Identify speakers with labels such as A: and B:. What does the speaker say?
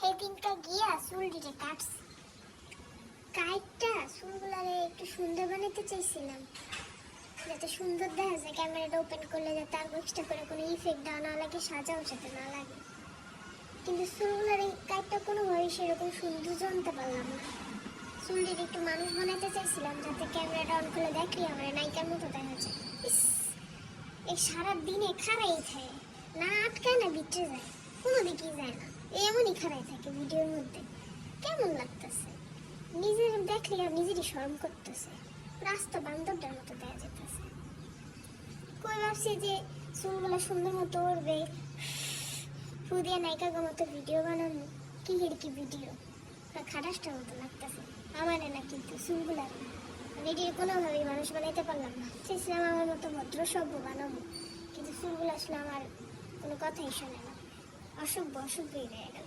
A: সেদিনটা গিয়া চুল দিতে কাটছি। কাইটটা চুলগুলারে একটু সুন্দর বানাতে চাইছিলাম, যাতে সুন্দর দেখা যায়। ক্যামেরাটা ওপেন করলে যাতে আর এক্সট্রা করে কোনো ইফেক্ট দেওয়া না লাগে, সাজাও যাতে না লাগে। কিন্তু চুলগুলার এই কাইটটা কোনোভাবেই সেরকম সুন্দর জানতে পারলাম না। চুলটির একটু মানুষ বানাতে চাইছিলাম, যাতে ক্যামেরাটা অন করে দেখলে আমার নায়িকার মতো দেখা যায়। এই সারা দিনে খারাই থাকে, না আটকায় না ভিতরে যায়, কোনো দিকেই যায় না, এমনই খারাই থাকে ভিডিওর মধ্যে। কেমন লাগতেছে নিজের দেখলে, আর নিজেরই শরম করতেছে। রাস্তা বান্ধবটার মতো দেখা যেতেছে। কই ভাবছি যে চুলগুলো সুন্দর মতো উড়বে, ফুদিয়া নায়িকার মতো ভিডিও বানানো, কি কি ভিডিও খাটাসটার মতো লাগতেছে আমার না। কিন্তু চুলগুলা ভিডিও কোনোভাবেই মানুষ বানাইতে পারলাম না। চেয়েছিলাম আমার মতো ভদ্র সভ্য বানাবো, কিন্তু চুলগুলো আসলে আমার কোনো কথাই শোনে না। অসভ্যই হয়ে গেল।